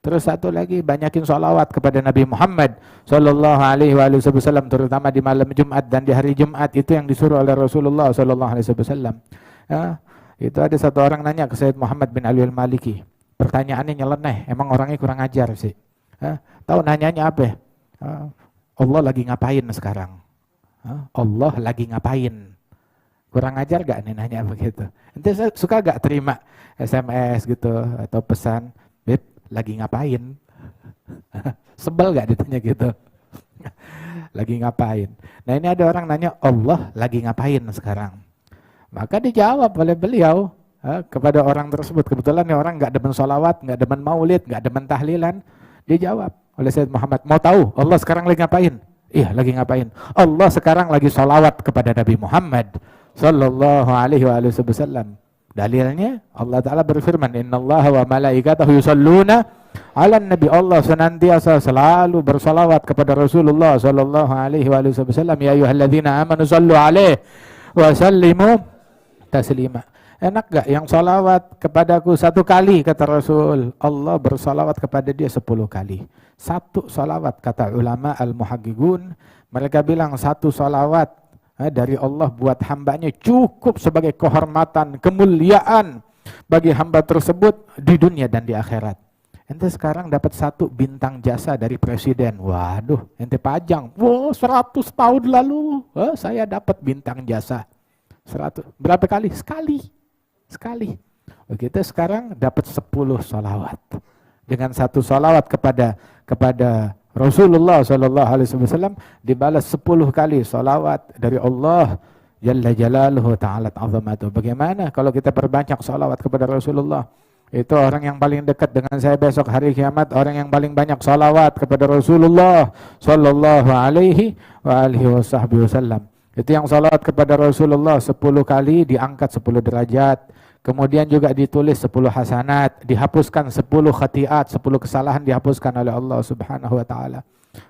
Terus satu lagi, banyakin sholawat kepada Nabi Muhammad Sallallahu Alaihi Wasallam, terutama di malam Jumat dan di hari Jumat. Itu yang disuruh oleh Rasulullah Sallallahu Alaihi Wasallam. Ya, itu ada satu orang nanya ke Sayyid Muhammad bin Ali al-Maliki. Pertanyaannya nyeleneh, emang orangnya kurang ajar sih. Tahu nanyanya apa? Allah lagi ngapain sekarang? Allah lagi ngapain? Kurang ajar gak nih nanya begitu? Ente suka gak terima SMS gitu atau pesan, Beb, lagi ngapain? Sebel gak ditanya gitu? Lagi ngapain? Nah ini ada orang nanya, Allah lagi ngapain sekarang? Maka dijawab oleh beliau kepada orang tersebut. Kebetulan nih orang gak demen sholawat, gak demen maulid, gak demen tahlilan. Dijawab oleh Sayyid Muhammad, mau tahu Allah sekarang lagi ngapain? Iya lagi ngapain? Allah sekarang lagi sholawat kepada Nabi Muhammad Sallallahu Alaihi Wasallam. Dalilnya Allah Ta'ala berfirman, Innallaha wa malaikatahu yusalluna ala nabi. Allah senantiasa selalu bersalawat kepada Rasulullah Sallallahu Alaihi Wasallam. Ya ayyuhalladzina amanu sallu alaihi wa sallimu taslima. Enak gak yang salawat kepadaku 1 kali, kata Rasul. Allah bersalawat kepada dia 10 kali. 1 salawat, kata ulama al-muhaqqiqun, mereka bilang 1 salawat dari Allah buat hambanya cukup sebagai kehormatan, kemuliaan bagi hamba tersebut di dunia dan di akhirat. Ente sekarang dapat 1 bintang jasa dari presiden. Waduh, ente pajang. Wow, 100 tahun lalu saya dapat bintang jasa. 100. Berapa kali? Sekali. Begitu sekarang dapat 10 salawat. Dengan 1 salawat kepada Rasulullah Sallallahu Alaihi Wasallam dibalas 10 kali salawat dari Allah Jalla Jalaluhu Ta'ala Azamatuh. Bagaimana kalau kita perbanyak salawat kepada Rasulullah? Itu orang yang paling dekat dengan saya besok hari kiamat, orang yang paling banyak salawat kepada Rasulullah Sallallahu Alaihi Wasallam. Itu yang salawat kepada Rasulullah 10 kali diangkat 10 derajat. Kemudian juga ditulis 10 hasanat, dihapuskan 10 khatiat, 10 kesalahan dihapuskan oleh Allah Subhanahu wa taala.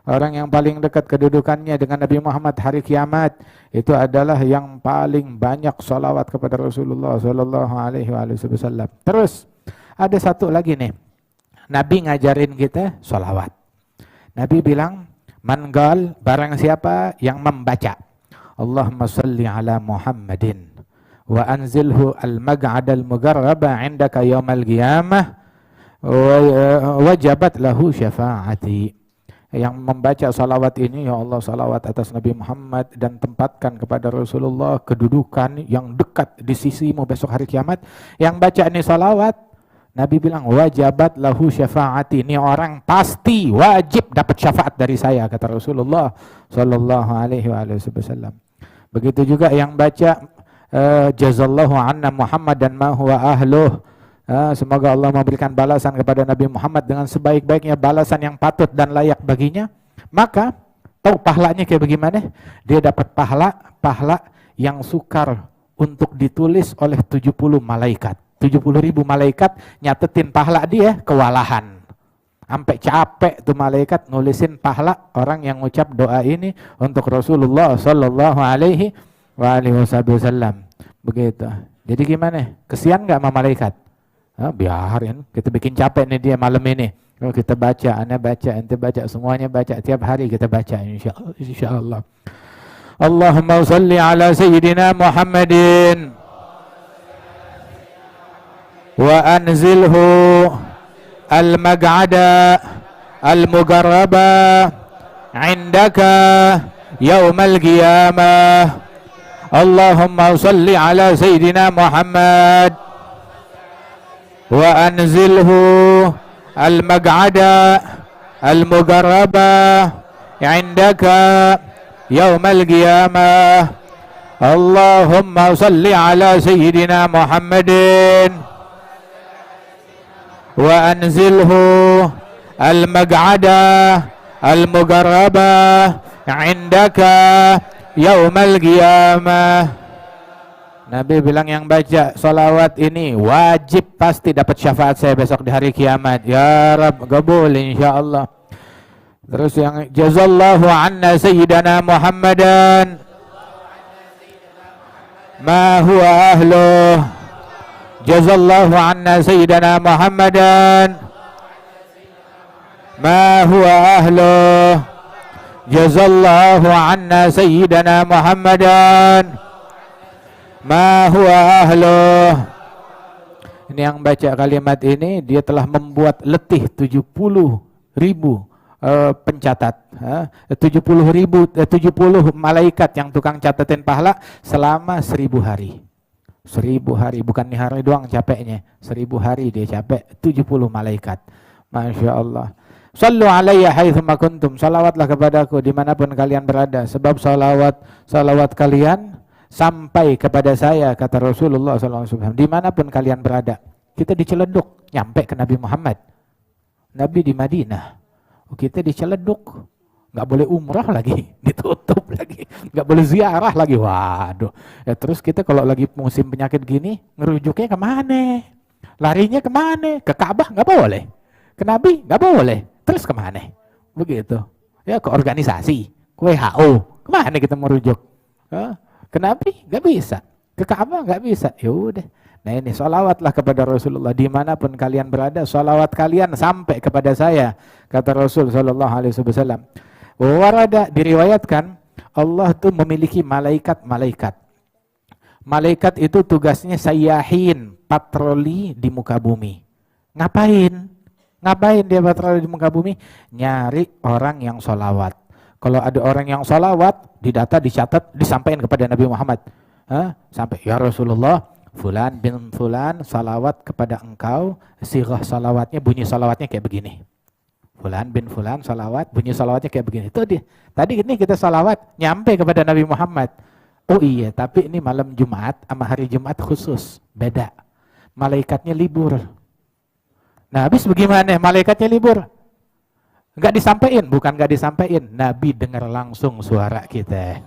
Orang yang paling dekat kedudukannya dengan Nabi Muhammad hari kiamat itu adalah yang paling banyak salawat kepada Rasulullah sallallahu alaihi wasallam. Terus ada satu lagi nih. Nabi ngajarin kita salawat. Nabi bilang, "Man barang siapa yang membaca Allahumma salli ala Muhammadin wa anzilhu al-mag'ad al-mugarraba 'indaka yaumal qiyamah wajabat lahu syafa'ati." Yang membaca salawat ini, ya Allah salawat atas Nabi Muhammad dan tempatkan kepada Rasulullah kedudukan yang dekat di sisimu besok hari kiamat. Yang baca ini salawat, Nabi bilang wajabat lahu syafa'ati. Ini orang pasti wajib dapat syafaat dari saya, kata Rasulullah sallallahu alaihi wasallam. Begitu juga yang baca jazallahu anna Muhammad dan ma huwa ahluh. Semoga Allah memberikan balasan kepada Nabi Muhammad dengan sebaik-baiknya balasan yang patut dan layak baginya. Maka tahu pahalanya kayak bagaimana? Dia dapat pahala yang sukar untuk ditulis oleh 70 malaikat. 70.000 malaikat nyatetin pahala dia kewalahan. Sampai capek tuh malaikat nulisin pahala orang yang ngucap doa ini untuk Rasulullah sallallahu alaihi wasallam. Begitu. Jadi gimana? Kesian nggak sama malaikat? Biarin, kita bikin capek nih dia malam ini. Kalau kita baca, anda baca, ente baca, semuanya baca, tiap hari kita baca insyaallah. Allahumma salli ala sayyidina Muhammadin wa anzilhu al-mag'ada al-mugarraba 'indaka yaumal qiyamah. Allahumma salli ala sayyidina Muhammad wa anzilhu al-mag'ada al-mugarraba 'indaka yaumal qiyamah. Allahumma salli ala sayyidina Muhammadin wa anzilhu al-mag'ada al-mugarraba 'indaka yaumal qiyamah. Nabi bilang yang baca salawat ini wajib pasti dapat syafaat saya besok di hari kiamat. Ya Rabb, qabul insyaallah. Terus yang jazallahu anna sayyidana Muhammadan ma huwa ahluh. Jazallahu anna sayyidana Muhammadan ما هو أهله جزا الله عنا سيدنا محمدا ما هو أهله. Ini yang baca kalimat ini dia telah membuat letih 70.000 pencatat, 70 malaikat yang tukang catatin pahala selama 1000 hari. 1000 hari, bukan nih hari doang capeknya, 1000 hari dia capek, 70 malaikat. Masya Allah. Sallu alaiya haitsuma kuntum, salawatlah kepadaku dimanapun kalian berada, sebab salawat kalian sampai kepada saya, kata Rasulullah SAW, dimanapun kalian berada. Kita di Ciledug, nyampe ke Nabi Muhammad. Nabi di Madinah, kita di Ciledug, nggak boleh umrah lagi, ditutup lagi, nggak boleh ziarah lagi. Waduh, ya terus kita kalau lagi musim penyakit gini, ngerujuknya kemana? Larinya kemana? Ke Ka'bah nggak boleh, ke Nabi nggak boleh, terus kemana? Begitu, ya ke organisasi, ke WHO, kemana kita merujuk? Ke Nabi nggak bisa, ke Ka'bah nggak bisa, ya udah. Nah ini salawatlah kepada Rasulullah dimanapun kalian berada, salawat kalian sampai kepada saya, kata Rasul Sallallahu Alaihi Wasallam. Warada diriwayatkan Allah tuh memiliki malaikat-malaikat. Malaikat itu tugasnya sayyahin, patroli di muka bumi. Ngapain? Ngapain dia patroli di muka bumi? Nyari orang yang salawat. Kalau ada orang yang salawat, didata, dicatat, disampaikan kepada Nabi Muhammad. Sampai, ya Rasulullah, fulan bin fulan salawat kepada engkau, sirah salawatnya, bunyi salawatnya kayak begini. Fulan bin fulan salawat, bunyi salawatnya kayak begini. Itu dia. Tadi ini kita salawat, nyampe kepada Nabi Muhammad. Oh iya, tapi ini malam Jumat sama hari Jumat khusus, beda. Malaikatnya libur. Nah habis bagaimana? Malaikatnya libur. Enggak disampaikan, bukan enggak disampaikan. Nabi dengar langsung suara kita.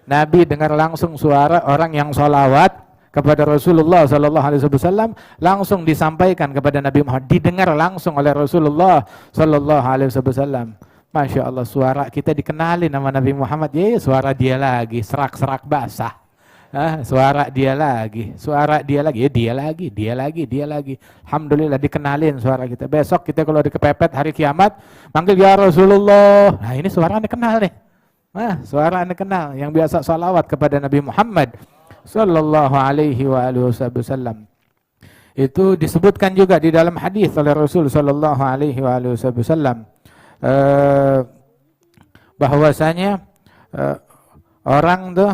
Nabi dengar langsung suara orang yang sholawat kepada Rasulullah Sallallahu Alaihi Wasallam, langsung disampaikan kepada Nabi Muhammad, didengar langsung oleh Rasulullah Sallallahu Alaihi Wasallam. Masya Allah, suara kita dikenalin sama Nabi Muhammad. Ya suara dia lagi, serak-serak basah. Suara dia lagi, ya dia lagi. Alhamdulillah dikenalin suara kita. Besok kita kalau dikepepet hari kiamat, manggil ya Rasulullah. Nah ini suara Anda kenal nih. Suara Anda kenal yang biasa salawat kepada Nabi Muhammad Sallallahu Alaihi Wasallam. Itu disebutkan juga di dalam hadis oleh Rasul Sallallahu Alaihi Wasallam bahwasanya orang tuh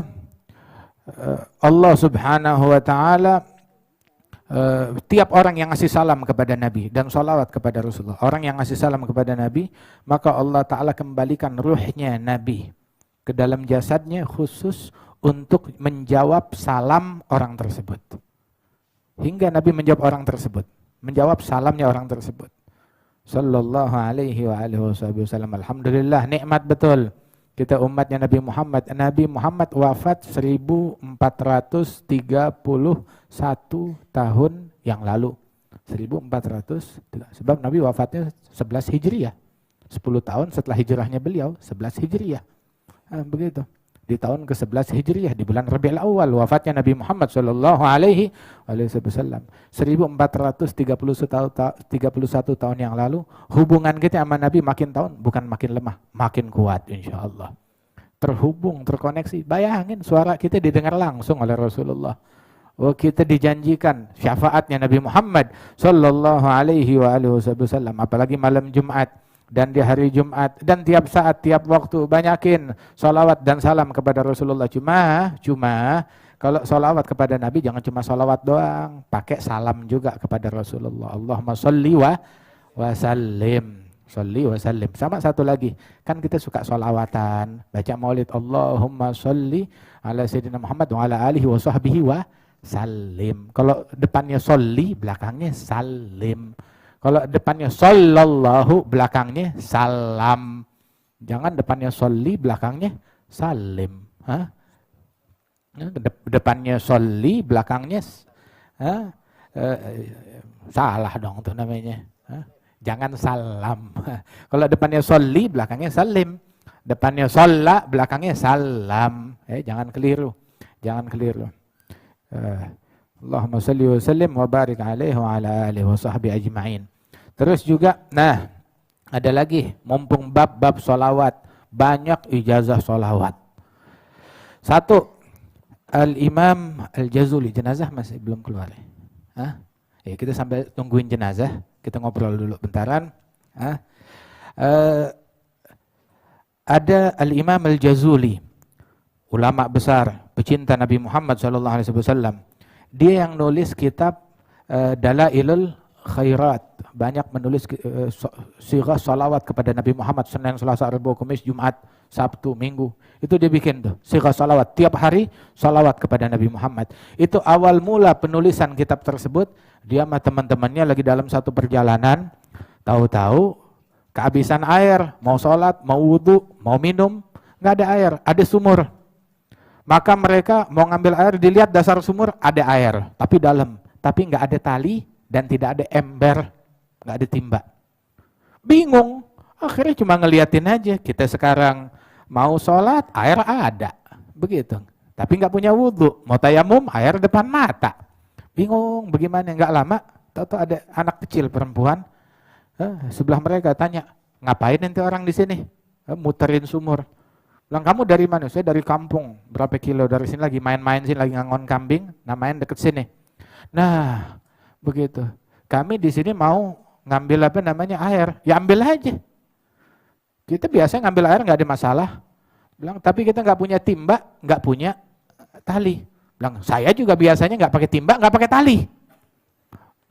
Allah Subhanahu wa taala tiap orang yang ngasih salam kepada Nabi dan salawat kepada Rasulullah, orang yang ngasih salam kepada Nabi, maka Allah taala kembalikan ruhnya Nabi ke dalam jasadnya khusus untuk menjawab salam orang tersebut. Hingga Nabi menjawab orang tersebut, menjawab salamnya orang tersebut. Sallallahu alaihi wa alihi wasallam. Alhamdulillah, nikmat betul. Kita umatnya Nabi Muhammad. Nabi Muhammad wafat 1431 tahun yang lalu. 1400, sebab Nabi wafatnya 11 Hijriah. 10 tahun setelah hijrahnya beliau, 11 Hijriah. Begitu. Di tahun ke-11 Hijriah, di bulan Rabiul Awal, wafatnya Nabi Muhammad Sallallahu Alaihi Wasallam. 1431 tahun yang lalu, hubungan kita sama Nabi makin tahun, bukan makin lemah, makin kuat insya Allah. Terhubung, terkoneksi. Bayangin suara kita didengar langsung oleh Rasulullah. Oh, kita dijanjikan syafaatnya Nabi Muhammad Sallallahu Alaihi Wasallam, apalagi malam Jumat. Dan di hari Jumat dan tiap saat, tiap waktu banyakin salawat dan salam kepada Rasulullah. Cuma kalau salawat kepada Nabi jangan cuma salawat doang, pakai salam juga kepada Rasulullah. Allahumma sholli wa sallim. Sholli wa sallim. Sama satu lagi, kan kita suka salawatan, baca maulid, Allahumma sholli ala sayyidina Muhammad wa ala alihi wa sahbihi wa sallim. Kalau depannya sholli, belakangnya salim. Kalau depannya sallallahu, belakangnya salam. Jangan depannya sholli, belakangnya salim. Depannya sholli, belakangnya salah dong tuh namanya. Jangan salam. Kalau depannya sholli, belakangnya salim. Depannya sholla, belakangnya salam. Jangan keliru. Jangan keliru. Allahumma sholli wa sallim wa barik alaihi wa ala alihi wa sahbihi ajma'in. Terus juga, Ada lagi, mumpung bab-bab sholawat, banyak ijazah sholawat. Satu, Al-Imam Al-Jazuli, jenazah masih belum keluar. Hah? Ya, kita sambil tungguin jenazah, kita ngobrol dulu bentaran. Ada Al-Imam Al-Jazuli, ulama besar, pecinta Nabi Muhammad SAW. Dia yang nulis kitab Dalailul Khairat, banyak menulis sirah salawat kepada Nabi Muhammad, Senin, Selasa, Rabu, Kamis, Jumat, Sabtu, Minggu. Itu dia bikin tuh, sirah salawat, tiap hari salawat kepada Nabi Muhammad. Itu awal mula penulisan kitab tersebut, dia sama teman-temannya lagi dalam satu perjalanan, tahu-tahu kehabisan air, mau sholat, mau wudhu, mau minum, nggak ada air, ada sumur. Maka mereka mau ngambil air, dilihat dasar sumur ada air, tapi dalam, tapi nggak ada tali dan tidak ada ember, nggak ada timba. Bingung, akhirnya cuma ngeliatin aja. Kita sekarang mau sholat, air ada, begitu. Tapi nggak punya wudhu, mau tayamum, air depan mata. Bingung, bagaimana? Nggak lama, tahu-tahu ada anak kecil perempuan sebelah mereka tanya, ngapain nanti orang di sini? Muterin sumur. Bilang, kamu dari mana? Saya dari kampung, berapa kilo dari sini, lagi main-main sini, lagi ngangon kambing, namanya deket sini. Nah, begitu. Kami di sini mau ngambil apa namanya air, ya ambil aja. Kita biasa ngambil air nggak ada masalah. Bilang, tapi kita nggak punya timba, nggak punya tali. Bilang, saya juga biasanya nggak pakai timba, nggak pakai tali.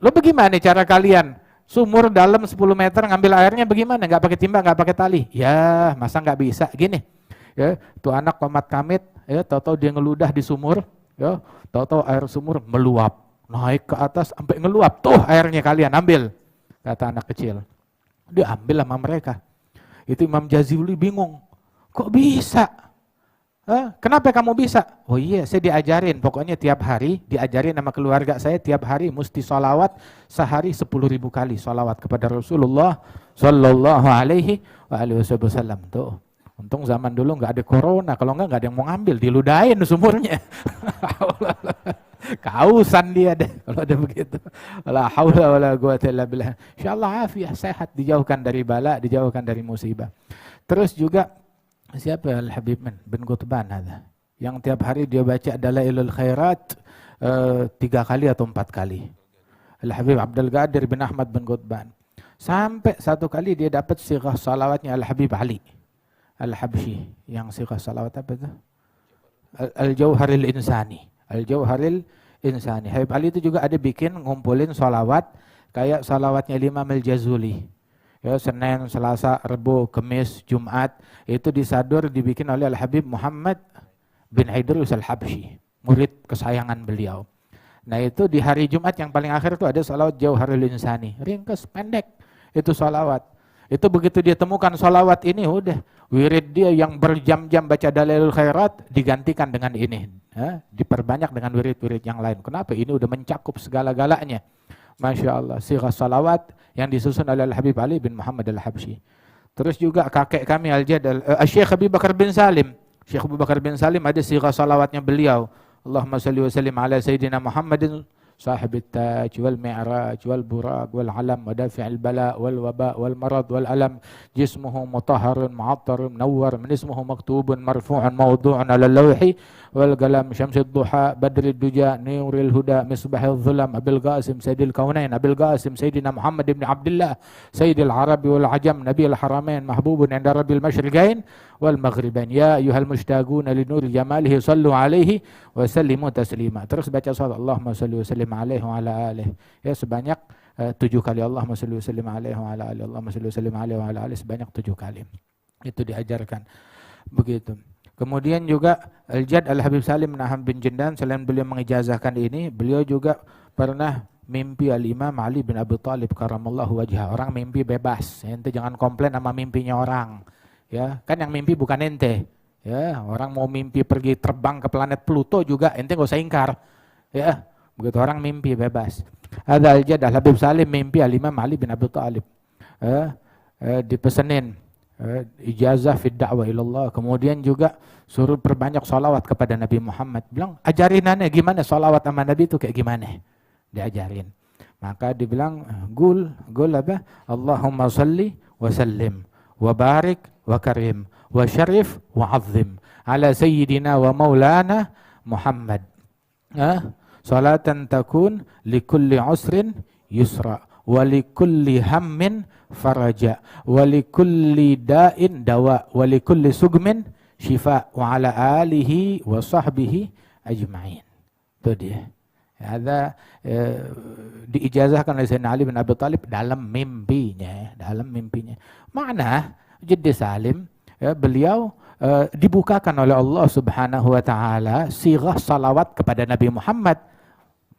Lo bagaimana cara kalian? Sumur dalam 10 meter ngambil airnya bagaimana? Nggak pakai timba, nggak pakai tali. Ya, masa nggak bisa? Gini. Ya, tuh anak komat kamit, ya, tahu-tahu dia ngeludah di sumur, ya, tahu-tahu air sumur meluap, naik ke atas sampai ngeluap, tuh airnya kalian ambil, kata anak kecil. Dia ambil sama mereka. Itu Imam Jazuli bingung, kok bisa? Kenapa kamu bisa? Oh iya, saya diajarin, pokoknya tiap hari diajarin sama keluarga saya, tiap hari mesti sholawat sehari 10.000 kali sholawat kepada Rasulullah Sallallahu Alaihi Wasallam. Tuh. Untung zaman dulu nggak ada corona, kalau nggak ada yang mau ngambil, diludahin sumurnya. Kausan dia deh kalau ada begitu. La haula wala quwata illa billah. Insyaallah afiah, sehat, dijauhkan dari bala, dijauhkan dari musibah. Terus juga siapa Al-Habib bin Qutban ada, yang tiap hari dia baca Dalailul Khairat 3 kali atau 4 kali. Al-Habib Abdul Qadir bin Ahmad bin Qutban. Sampai satu kali dia dapat sirah salawatnya Al-Habib Ali Al-Habsyi, yang sirah salawat apa itu? Al-Jauharil Insani. Al-Jauharil Insani. Habib Ali itu juga ada bikin ngumpulin salawat kayak salawatnya Imam Al-Jazuli. Ya, Senin, Selasa, Rabu, Kamis, Jumat, itu disadur dibikin oleh Al-Habib Muhammad bin Idrus Al-Habsyi, murid kesayangan beliau. Nah, itu di hari Jumat yang paling akhir itu ada salawat Jauharil Insani. Ringkas, pendek. Itu salawat. Itu begitu dia temukan salawat ini, udah wirid dia yang berjam-jam baca Dalailul Khairat digantikan dengan ini, diperbanyak dengan wirid-wirid yang lain. Kenapa? Ini udah mencakup segala-galanya. Masya Allah, sirah salawat yang disusun oleh Al-Habib Ali bin Muhammad Al-Habsyi. Terus juga kakek kami Syekh Abu Bakar bin Salim. Syekh Abu Bakar bin Salim ada sirah salawatnya beliau. Allahumma salli wa sallim ala Sayyidina Muhammadin صاحب التاج والمعراج والبراق والعلم ودافع البلاء والوباء والمرض والألم جسمه مطهر معطر منور من اسمه مكتوب مرفوع موضوع على اللوح والقلم شمس الضحى بدر الدجى نور الهدى مصباح الظلم أبي القاسم سيد الكونين أبي القاسم سيدنا محمد بن عبد الله سيد العرب والعجم نبي الحرمين محبوب عند رب المشرقين والمغربين يا أيها المشتاقون لنور جماله صلوا عليه وسلموا تسليما. Terus baca salat Allahumma salli wa sallim alaihi wa ala alihi, ya sebanyak 7 kali Allahumma salli wa sallim alaihi wa ala alihi, Allahumma salli wa sallim alaihi wa ala alihi, sebanyak 7 kali. Itu diajarkan begitu. Kemudian juga Al-Jad Al-Habib Salim bin Ahmad bin Jindan, selain beliau mengijazahkan ini, beliau juga pernah mimpi Al-Imam Ali bin Abi Thalib karamallahu wajhah. Orang mimpi bebas, ente jangan komplain sama mimpinya orang. Ya, kan yang mimpi bukan ente. Ya, orang mau mimpi pergi terbang ke planet Pluto juga ente enggak usah ingkar. Ya, begitu orang mimpi bebas. Ada Al-Jad Al-Habib Salim mimpi Al-Imam Ali bin Abi Thalib. Dipesenin ijazah fid da'wah ilallah. Kemudian juga suruh perbanyak salawat kepada Nabi Muhammad. Bilang, ajarin aneh gimana salawat sama Nabi itu kayak gimana? Diajarin. Maka dibilang, gul apa? Allahumma salli wa sallim wa barik wa karim wa syarif wa azim ala sayyidina wa maulana Muhammad. Salatan takun likulli usrin yusra wa likulli hammin faraja wa likulli da'in dawa wa likulli sugmin syifa wa ala alihi wa sahbihi ajma'in. Itu dia. Ada diijazahkan oleh Sayyidina Ali bin Abi Thalib dalam mimpinya. Mana Jiddi Salim, beliau dibukakan oleh Allah Subhanahu wa taala sirah salawat kepada Nabi Muhammad.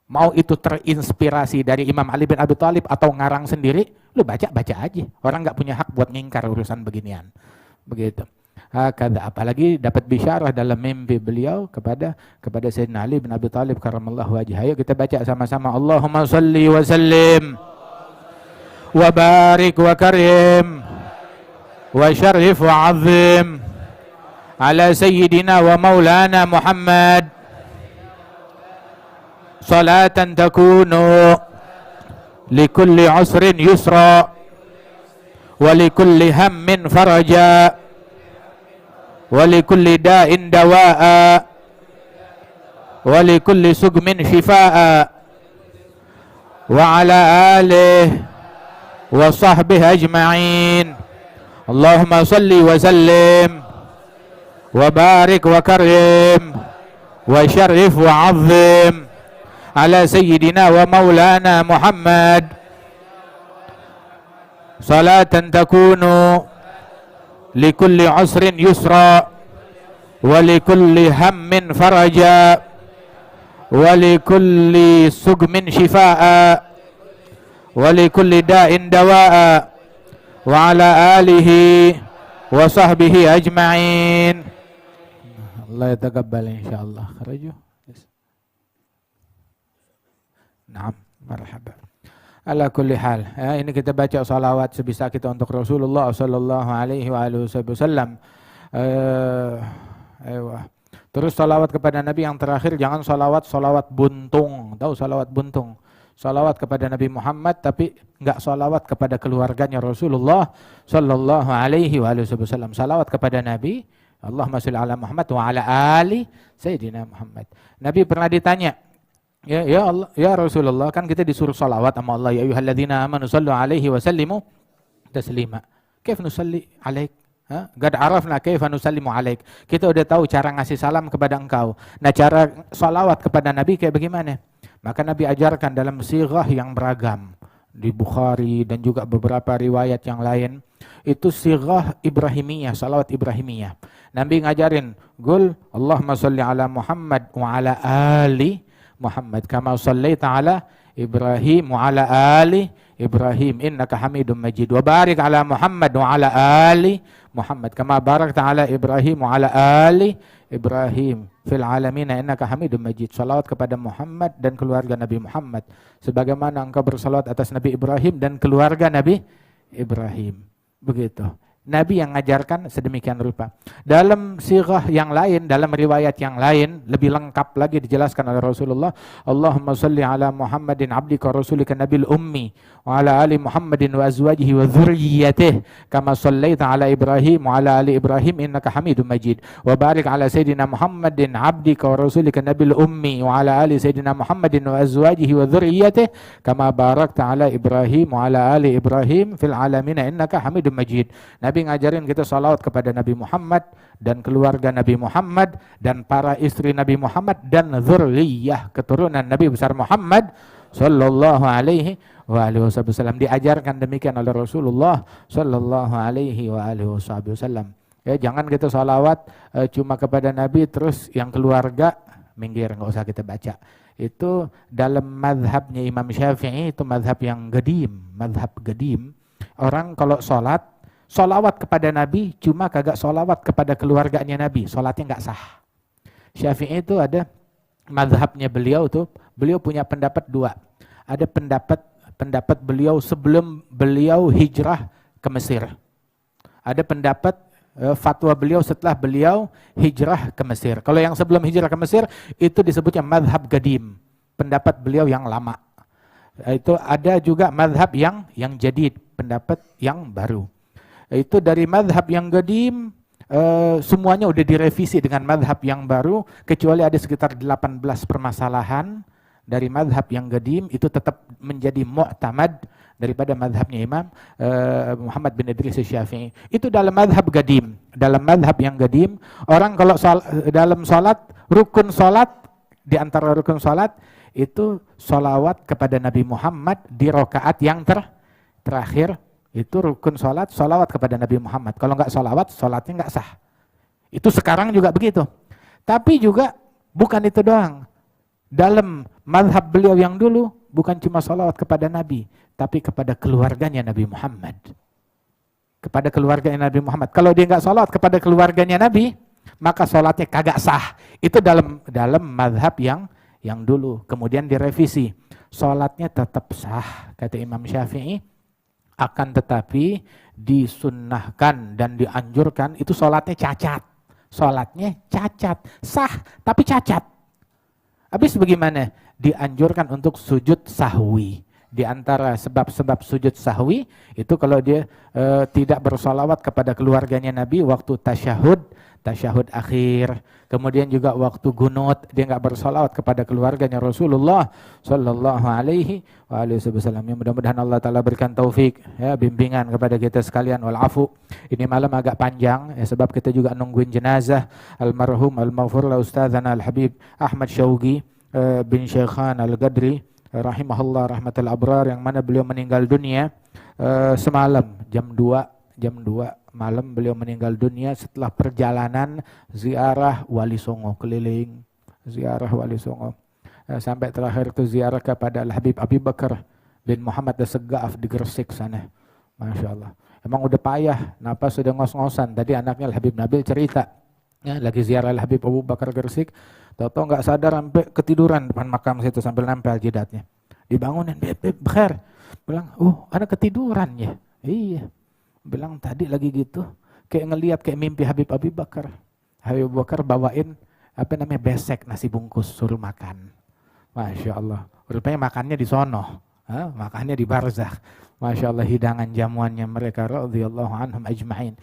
Mau itu terinspirasi dari Imam Ali bin Abi Thalib atau ngarang sendiri, lu baca aja. Orang nggak punya hak buat ngingkar urusan beginian. Begitu. Apalagi dapat bisyarah dalam mimpi beliau kepada Sayyidina Ali bin Abi Thalib karramallahu wajhah. Ayo kita baca sama-sama. Allahumma salli wa sallim wa barik wa karim wa syarif wa azim ala sayyidina wa maulana Muhammad. Salatan takunu likulli usrin yusra wa likulli hammin faraja wa likulli da'in dawa'a wa likulli sugmin shifaa'a wa ala alihi wa sahbihi ajma'in. Allahumma salli wa sallim wa barik wa karim wa syarif wa azim ala sayyidina wa maulana Muhammad. Salatan takunu likulli usrin yusra wa likulli hammin faraja wa likulli sugmin shifaa'a wa likulli da'in dawa'a wa ala alihi wa sahbihi ajma'in. Allah yataqabbal insyaallah. Kharaju. Naam, marhaba. Ala kulli hal. Ini kita baca salawat sebisa kita untuk Rasulullah sallallahu alaihi wasallam. Terus salawat kepada Nabi yang terakhir, jangan salawat buntung. Tahu salawat buntung? Salawat kepada Nabi Muhammad tapi enggak salawat kepada keluarganya Rasulullah sallallahu alaihi wasallam. Salawat kepada Nabi, Allahumma shalli ala Muhammad wa ala ali sayyidina Muhammad. Nabi pernah ditanya, Ya Allah, ya Rasulullah, kan kita disuruh salawat sama Allah, ya ayyuhalladzina amanu sallu alaihi wa sallimu taslima. Kaif nusalli alaik? Qad arafna kaifa nusallimu alaik. Kita udah tahu cara ngasih salam kepada engkau. Nah, cara salawat kepada Nabi kayak bagaimana? Maka Nabi ajarkan dalam sighah yang beragam. Di Bukhari dan juga beberapa riwayat yang lain. Itu sighah Ibrahimiyah, salawat Ibrahimiyah. Nabi ngajarin, Qul Allahumma salli ala Muhammad wa ala ali Muhammad kama sallaita ala Ibrahim wa ala ali Ibrahim innaka Hamidum Majid wa barik ala Muhammad wa ala ali Muhammad kama barakta ala Ibrahim wa ala ali Ibrahim fil alamin innaka Hamidum Majid. Salawat kepada Muhammad dan keluarga Nabi Muhammad sebagaimana engkau bersalawat atas Nabi Ibrahim dan keluarga Nabi Ibrahim. Begitu. Nabi yang mengajarkan sedemikian rupa. Dalam sighah yang lain, dalam riwayat yang lain, lebih lengkap lagi dijelaskan oleh Rasulullah. Allahumma salli ala Muhammadin abdika rasulika nabil ummi wa ala ali Muhammadin wa azwajihi wa dhurriyyatihi kama sallaita ala Ibrahim wa ala ali Ibrahim innaka Hamidum Majid. Wa barik ala Sayyidina Muhammadin abdika wa rasulika nabil ummi wa ala ali Sayyidina Muhammadin wa azwajihi wa dhurriyyatihi kama barakta ala Ibrahim wa ala ali Ibrahim fil alamin innaka Hamidum Majid. Nabi ngajarin kita salawat kepada Nabi Muhammad dan keluarga Nabi Muhammad dan para istri Nabi Muhammad dan dzurriyyah keturunan Nabi besar Muhammad sallallahu alaihi wasallam. Diajarkan demikian oleh Rasulullah sallallahu alaihi wasallam. Ya, jangan kita salawat cuma kepada Nabi terus yang keluarga minggir, enggak usah kita baca. Itu dalam mazhabnya Imam Syafi'i, itu mazhab yang mazhab gedim. Orang kalau solawat kepada Nabi cuma kagak solawat kepada keluarganya Nabi, solatnya nggak sah. Syafi'i itu ada mazhabnya beliau tuh, beliau punya pendapat dua. Ada pendapat beliau sebelum beliau hijrah ke Mesir. Ada pendapat fatwa beliau setelah beliau hijrah ke Mesir. Kalau yang sebelum hijrah ke Mesir itu disebutnya mazhab gadim, pendapat beliau yang lama. Itu ada juga mazhab yang jadid, pendapat yang baru. Itu dari madhab yang qadim, semuanya udah direvisi dengan madhab yang baru, kecuali ada sekitar 18 permasalahan dari madhab yang qadim, itu tetap menjadi mu'tamad daripada madhabnya Imam Muhammad bin Idris Syafi'i. Itu dalam madhab qadim. Dalam madhab yang qadim, orang kalau dalam sholat, rukun sholat, di antara rukun sholat, itu sholawat kepada Nabi Muhammad di rakaat yang terakhir. Itu rukun sholat, sholawat kepada Nabi Muhammad. Kalau nggak sholawat, sholatnya nggak sah. Itu sekarang juga begitu. Tapi juga bukan itu doang. Dalam madhab beliau yang dulu, bukan cuma sholawat kepada Nabi, tapi kepada keluarganya Nabi Muhammad. Kepada keluarganya Nabi Muhammad. Kalau dia nggak sholawat kepada keluarganya Nabi, maka sholatnya kagak sah. Itu dalam madhab yang dulu. Kemudian direvisi. Sholatnya tetap sah, kata Imam Syafi'i. Akan tetapi disunnahkan dan dianjurkan itu sholatnya cacat. Sholatnya cacat. Sah, tapi cacat. Habis bagaimana? Dianjurkan untuk sujud sahwi. Di antara sebab-sebab sujud sahwi itu kalau dia tidak bersolawat kepada keluarganya Nabi waktu tasyahud akhir, kemudian juga waktu gunut dia nggak bersolawat kepada keluarganya Rasulullah Sallallahu Alaihi Wasallam. Mudah-mudahan Allah Taala berikan taufik, ya, bimbingan kepada kita sekalian. Walafu. Ini malam agak panjang, ya, sebab kita juga nungguin jenazah almarhum al-maghfurlah Ustadzana Al-Habib Ahmad Syauqi bin Syekhan Al-Gadri rahimahullah rahmatul abrar, yang mana beliau meninggal dunia semalam jam 2 malam beliau meninggal dunia setelah perjalanan ziarah Wali Songo, keliling ziarah Wali Songo, sampai terakhir itu ziarah kepada Al-Habib Abi Bakar bin Muhammad As-Segaf di Gresik sana. Masya Allah, emang udah payah, napas sudah ngos-ngosan. Tadi anaknya Al-Habib Nabil cerita, ya, lagi ziarah Al-Habib Abu Bakar Gresik, tahu-tahu nggak sadar sampai ketiduran depan makam situ sambil nempel jidatnya. Dibangunin, beb, bekher. Bilang, anak ketiduran ya. Iya. Bilang tadi lagi gitu, kayak ngelihat kayak mimpi Habib Abi Bakar. Habib Abu Bakar bawain besek nasi bungkus suruh makan. Masya Allah. Rupanya makannya di sono, makannya di barzakh. Masya Allah, hidangan jamuannya mereka radhiyallahu anhum ajma'in.